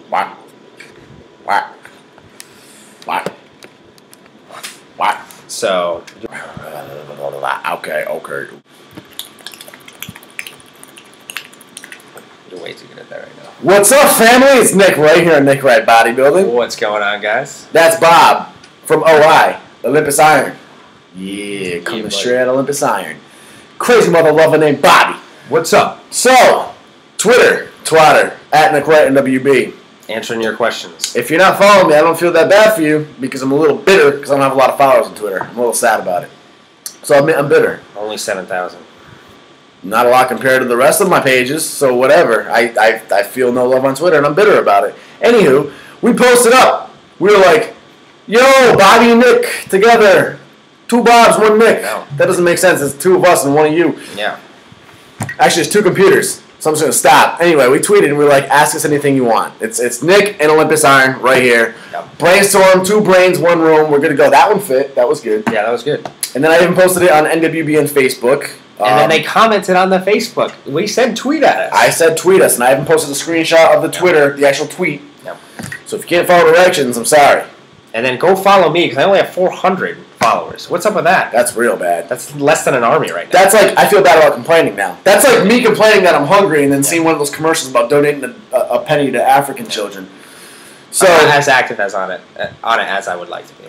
What? What? What? What? So. Okay. You're way too good at that right now. What's up, family? It's Nick Wright here on Nick Wright Bodybuilding. What's going on, guys? That's Bob from OI, Olympus Iron. Yeah, coming straight out of Olympus Iron. Crazy mother lover named Bobby. What's up? So, Twitter, Twitter, at Nick Wright and WB. Answering your questions. If you're not following me, I don't feel that bad for you because I'm a little bitter because I don't have a lot of followers on Twitter. I'm a little sad about it. So I'm bitter. Only 7,000. Not a lot compared to the rest of my pages, so whatever. I feel no love on Twitter, and I'm bitter about it. Anywho, we posted up. We were like, yo, Bobby and Nick together. 2 Bobs, 1 Nick. No. That doesn't make sense. It's 2 of us and 1 of you. Yeah. Actually, it's 2 computers, so I'm just going to stop. Anyway, we tweeted, and we were like, ask us anything you want. It's Nick and Olympus Iron right here. Yep. Brainstorm, 2 brains, 1 room. We're good to go. That one fit. That was good. Yeah, that was good. And then I even posted it on NWB and Facebook. And then they commented on the Facebook. We said tweet at us. I said tweet us, and I even posted a screenshot of the Twitter, the actual tweet. Yep. So if you can't follow directions, I'm sorry. And then go follow me, because I only have 400 followers. What's up with that? That's real bad. That's less than an army right now. That's like, I feel bad about complaining now. That's like me complaining that I'm hungry and then seeing one of those commercials about donating a penny to African children. So I'm not as active as on it as I would like to be.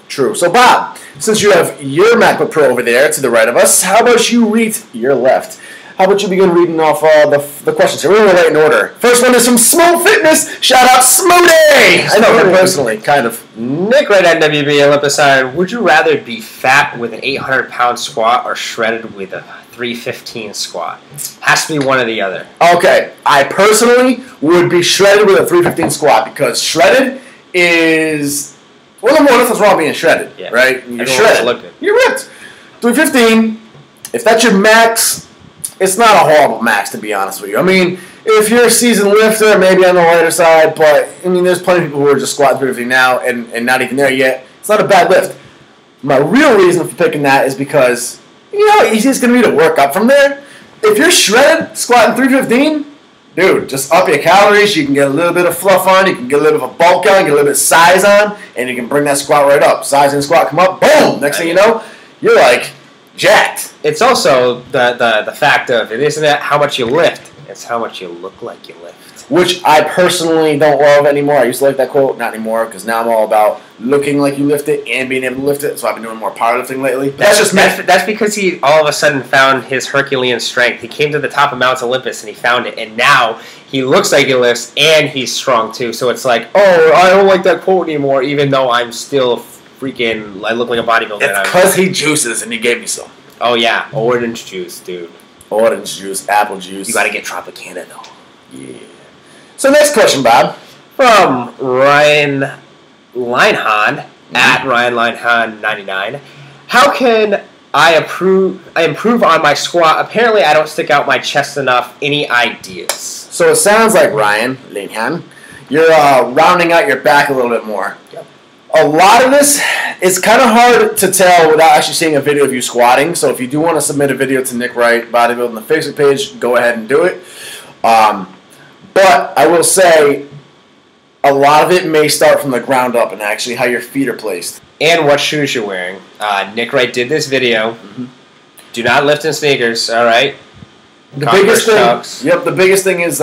True. So, Bob, since you have your MacBook Pro over there to the right of us, how about you read your left? How about you begin reading off the questions here? We're going to write in order. First one is from Smo Fitness. Shout out Smoothie! I know him personally, kind of. Nick Wright at NWB, Olympus Iron. Would you rather be fat with an 800-pound squat or shredded with a 315 squat? Has to be one or the other. Okay. I personally would be shredded with a 315 squat because shredded is... Well, number one, nothing's wrong with being shredded, right? You're shredded. You're ripped. 315, if that's your max, it's not a horrible max, to be honest with you. I mean, if you're a seasoned lifter, maybe on the lighter side, but, I mean, there's plenty of people who are just squatting 315 now and not even there yet. It's not a bad lift. My real reason for picking that is because, you know how easy it's going to be to work up from there? If you're shredded, squatting 315, dude, just up your calories. You can get a little bit of fluff on. You can get a little bit of a bulk on. Get a little bit of size on. And you can bring that squat right up. Size and squat come up. Boom! Next thing you know, you're like jacked. It's also the fact of it isn't how much you lift. It's how much you look like you lift. Which I personally don't love anymore. I used to like that quote. Not anymore because now I'm all about looking like you lift it and being able to lift it. So I've been doing more powerlifting lately. That's because he all of a sudden found his Herculean strength. He came to the top of Mount Olympus and he found it. And now he looks like he lifts and he's strong too. So it's like, oh, I don't like that quote anymore even though I'm still freaking, I look like a bodybuilder. It's because he juices and he gave me some. Oh yeah, orange juice, dude. Orange juice, apple juice. You gotta get Tropicana though. Yeah. So next question, Bob. From Ryan Linehan, at Ryan Linehan 99. How can I improve on my squat? Apparently I don't stick out my chest enough. Any ideas? So it sounds like, Ryan Linehan, you're rounding out your back a little bit more. Yep. A lot of this is kind of hard to tell without actually seeing a video of you squatting. So if you do want to submit a video to Nick Wright Bodybuilding on the Facebook page, go ahead and do it. But I will say a lot of it may start from the ground up and actually how your feet are placed. And what shoes you're wearing. Nick Wright did this video. Mm-hmm. Do not lift in sneakers, all right? The biggest thing is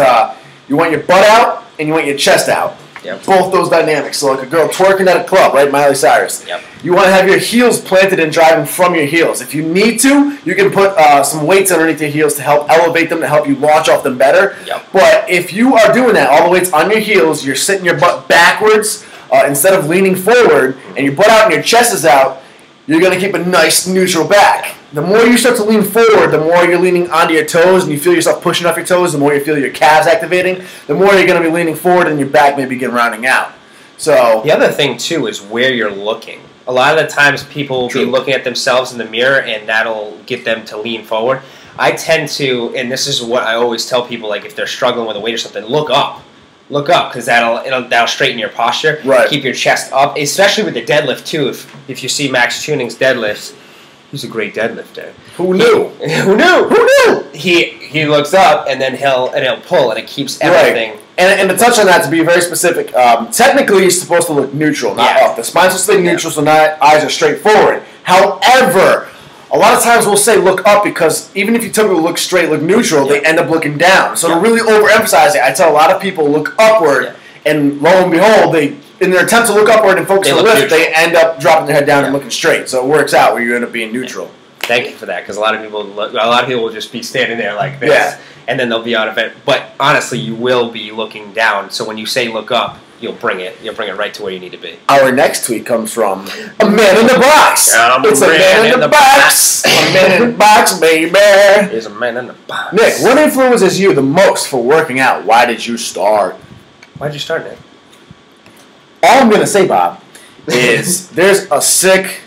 you want your butt out and you want your chest out. Yep. Both those dynamics. So like a girl twerking at a club, right? Miley Cyrus. Yep. You want to have your heels planted and driving from your heels. If you need to, you can put some weights underneath your heels to help elevate them, to help you launch off them better. Yep. But if you are doing that, all the weights on your heels, you're sitting your butt backwards instead of leaning forward, and your butt out and your chest is out, you're going to keep a nice neutral back. The more you start to lean forward, the more you're leaning onto your toes and you feel yourself pushing off your toes, the more you feel your calves activating, the more you're going to be leaning forward and your back may begin rounding out. So the other thing, too, is where you're looking. A lot of the times people will be looking at themselves in the mirror and that'll get them to lean forward. I tend to, and this is what I always tell people, like if they're struggling with a weight or something, look up. Look up, because that'll straighten your posture. Right. Keep your chest up, especially with the deadlift too. If you see Max Tuning's deadlifts, he's a great deadlifter. Who knew? Who knew? Who knew? He looks up and then he'll pull and it keeps everything And to touch on that, to be very specific, technically you're supposed to look neutral, not up. The spine's supposed to be neutral, so not eyes are straight forward. However, a lot of times we'll say look up because even if you typically look straight, look neutral, they end up looking down. So to really overemphasize it, I tell a lot of people look upward, and lo and behold, in their attempt to look upward and focus on the lift, they end up dropping their head down and looking straight. So it works out where you end up being neutral. Thank you for that, because a lot of people will just be standing there like this, and then they'll be out of it. But honestly, you will be looking down. So when you say look up, you'll bring it right to where you need to be. Our next tweet comes from a man in the box. It's a man in the box. A man in the box, baby. There's a man in the box. Nick, what influences you the most for working out? Why did you start? Why did you start, Nick? All I'm gonna say, Bob, is there's a sick,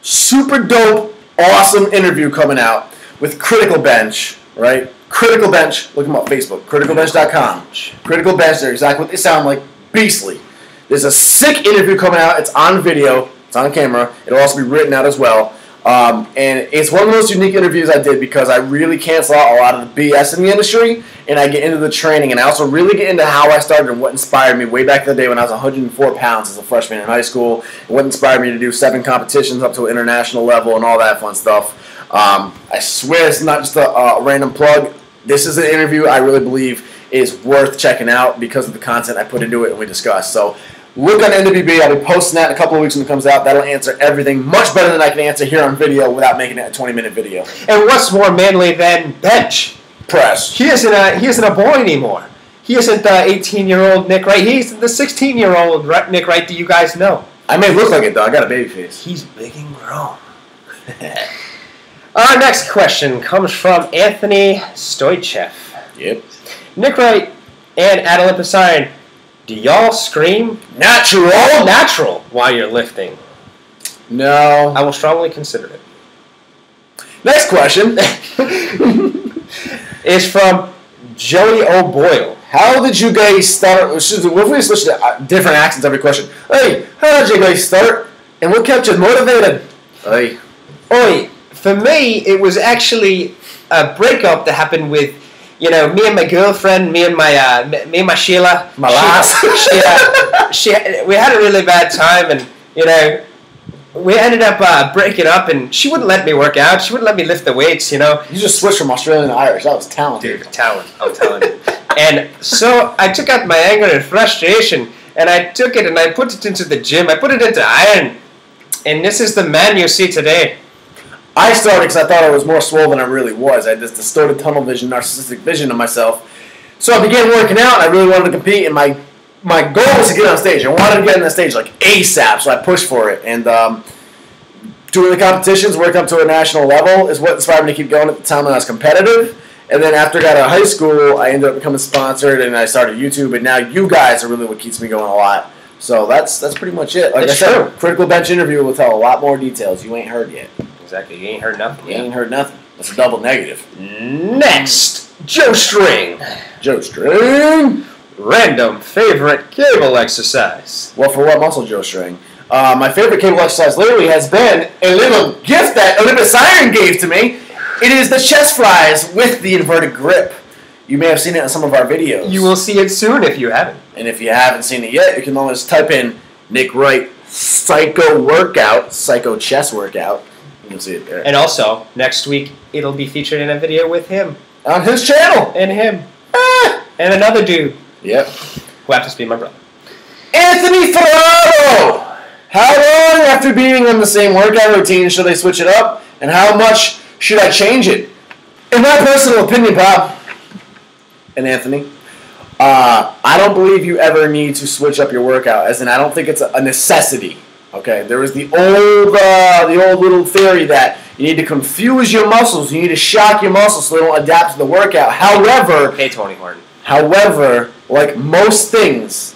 super dope, awesome interview coming out with Critical Bench, right? Critical Bench, look them up on Facebook, criticalbench.com. Critical Bench, they're exactly what they sound like, beastly. There's a sick interview coming out, it's on video, it's on camera, it'll also be written out as well. And it's one of the most unique interviews I did because I really cancel out a lot of the BS in the industry, and I get into the training, and I also really get into how I started and what inspired me way back in the day when I was 104 pounds as a freshman in high school, and what inspired me to do 7 competitions up to an international level and all that fun stuff. I swear it's not just a random plug. This is an interview I really believe is worth checking out because of the content I put into it and we discussed. So look on NWB. I'll be posting that in a couple of weeks when it comes out. That'll answer everything much better than I can answer here on video without making it a 20-minute video. And what's more manly than bench press? He isn't a boy anymore. He isn't the 18-year-old Nick Wright. He's the 16-year-old Nick Wright that you guys know. I may look like it, though. I got a baby face. He's big and grown. Our next question comes from Anthony Stoichev. Yep. Nick Wright and at Olympus Iron, do y'all scream natural while you're lifting? No. I will strongly consider it. Next question is from Joey O'Boyle. How did you guys start? What if we switch to different accents every question? Hey, how did you guys start? And what kept you motivated? Hey. Oi, for me, it was actually a breakup that happened with, me and my girlfriend, me and my Sheila. My lass. We had a really bad time, and, we ended up breaking up, and she wouldn't let me work out. She wouldn't let me lift the weights, You just switched from Australian to Irish. That was talented. Dude, talent. I'm telling you. And so I took out my anger and frustration, and I took it and I put it into the gym. I put it into iron. And this is the man you see today. I started because I thought I was more swole than I really was. I had this distorted tunnel vision, narcissistic vision of myself. So I began working out, and I really wanted to compete, and my goal was to get on stage. I wanted to get on the stage like ASAP, so I pushed for it. And doing the competitions, working up to a national level is what inspired me to keep going at the time when I was competitive. And then after I got out of high school, I ended up becoming sponsored, and I started YouTube, and now you guys are really what keeps me going a lot. So that's pretty much it. Like I said, Critical Bench interview will tell a lot more details you ain't heard yet. Exactly. You ain't heard nothing. You ain't heard nothing. That's a double negative. Next, Joe String. Joe String. Random favorite cable exercise. Well, for what muscle, Joe String? My favorite cable exercise lately has been a little gift that Olympus Iron gave to me. It is the chest flies with the inverted grip. You may have seen it in some of our videos. You will see it soon if you haven't. And if you haven't seen it yet, you can always type in Nick Wright Psycho Workout, Psycho Chest Workout. You'll see it there. And also, next week, it'll be featured in a video with him. On his channel. And him. And another dude. Yep. Who happens to be my brother. Anthony Ferraro! How long after being on the same workout routine should I switch it up? And how much should I change it? In my personal opinion, Bob and Anthony, I don't believe you ever need to switch up your workout. As in, I don't think it's a necessity. Okay, there was the old little theory that you need to confuse your muscles, you need to shock your muscles so they don't adapt to the workout. However, hey, Tony Horton. However, like most things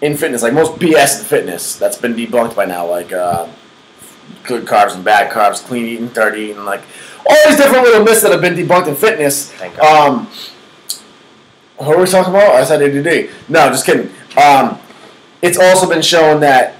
in fitness, like most BS in fitness, that's been debunked by now, like good carbs and bad carbs, clean eating, dirty eating, like all these different little myths that have been debunked in fitness. Thank God. What were we talking about? I said ADD. No, just kidding. It's also been shown that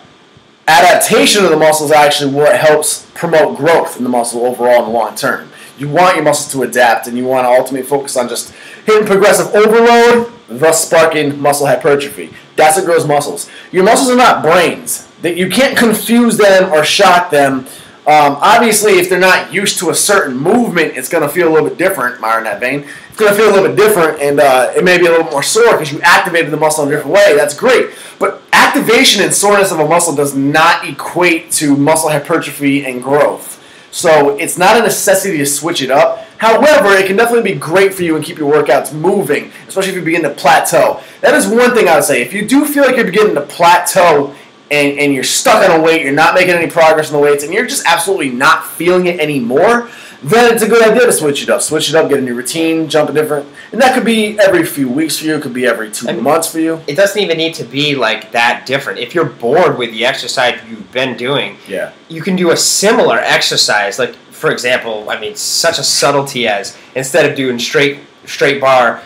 adaptation of the muscle is actually what helps promote growth in the muscle overall in the long term. You want your muscles to adapt, and you want to ultimately focus on just hitting progressive overload thus sparking muscle hypertrophy. That's what grows muscles. Your muscles are not brains. You can't confuse them or shock them. Obviously, if they're not used to a certain movement, it's going to feel a little bit different, Myron, that vein. It's going to feel a little bit different, and it may be a little more sore because you activated the muscle in a different way. That's great. But activation and soreness of a muscle does not equate to muscle hypertrophy and growth. So it's not a necessity to switch it up. However, it can definitely be great for you and keep your workouts moving, especially if you begin to plateau. That is one thing I would say. If you do feel like you're beginning to plateau and you're stuck on a weight, you're not making any progress on the weights, and you're just absolutely not feeling it anymore, then it's a good idea to switch it up. Switch it up, get a new routine, jump a different. And that could be every few weeks for you. It could be every 2 months for you. It doesn't even need to be like that different. If you're bored with the exercise you've been doing, you can do a similar exercise. Like, for example, I mean, such a subtlety as instead of doing straight bar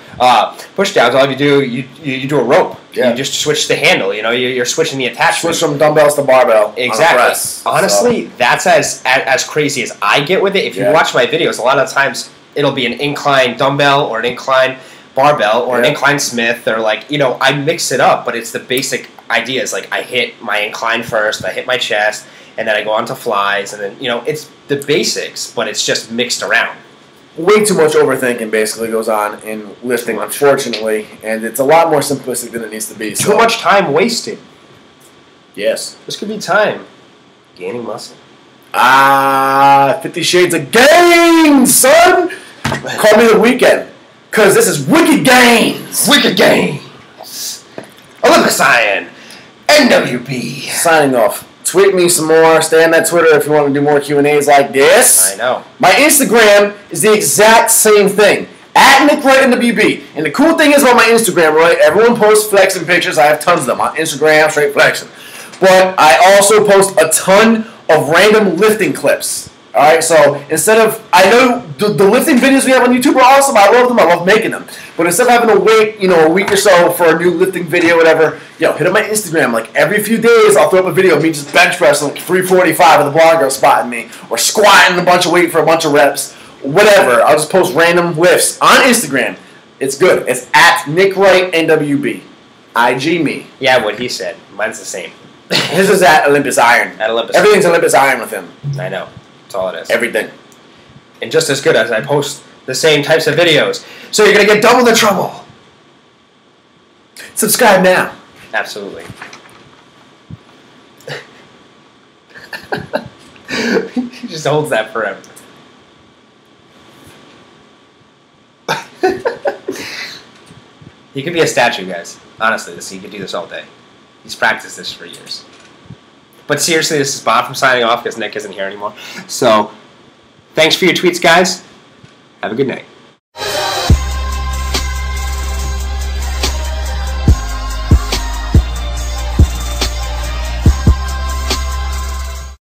push downs, all you do, you do a rope. You just switch the handle. You know, you're switching the attachment. Switch from dumbbells to barbell. Exactly. Honestly, that's as crazy as I get with it. If you watch my videos, a lot of times it'll be an incline dumbbell or an incline barbell or an incline Smith, or like, you know, I mix it up, but it's the basic ideas. Like, I hit my incline first, I hit my chest, and then I go on to flies, and then, you know, it's the basics, but it's just mixed around. Way too much overthinking basically goes on in lifting, unfortunately, and it's a lot more simplistic than it needs to be. Too much time wasted. Yes. This could be time gaining muscle. 50 Shades of Gains, son! Call me the weekend, because this is Wicked Gains! Wicked Gains! Olympus Iron! NWB! Signing off. Tweet me some more. Stay on that Twitter if you want to do more Q&As like this. I know. My Instagram is the exact same thing. At NickWright_NWB. And the cool thing is about my Instagram, right? Everyone posts flexing pictures. I have tons of them on Instagram, straight flexing. But I also post a ton of random lifting clips. Alright, so instead of, I know the lifting videos we have on YouTube are awesome. I love them. I love making them. But instead of having to wait, you know, a week or so for a new lifting video, whatever, hit up my Instagram. Like, every few days, I'll throw up a video of me just bench pressing like 345 with a blonde girl spotting me, or squatting a bunch of weight for a bunch of reps, whatever. I'll just post random lifts on Instagram. It's good. It's at NickWright_NWB. IG me. Yeah, what he said. Mine's the same. His is at Olympus Iron. At Olympus. Everything's Olympus Iron with him. I know. That's all it is. Everything. And just as good as I post the same types of videos. So you're going to get double the trouble. Subscribe now. Absolutely. He just holds that forever. He could be a statue, guys. Honestly, he could do this all day. He's practiced this for years. But seriously, this is Bob from signing off because Nick isn't here anymore. So, thanks for your tweets, guys. Have a good night.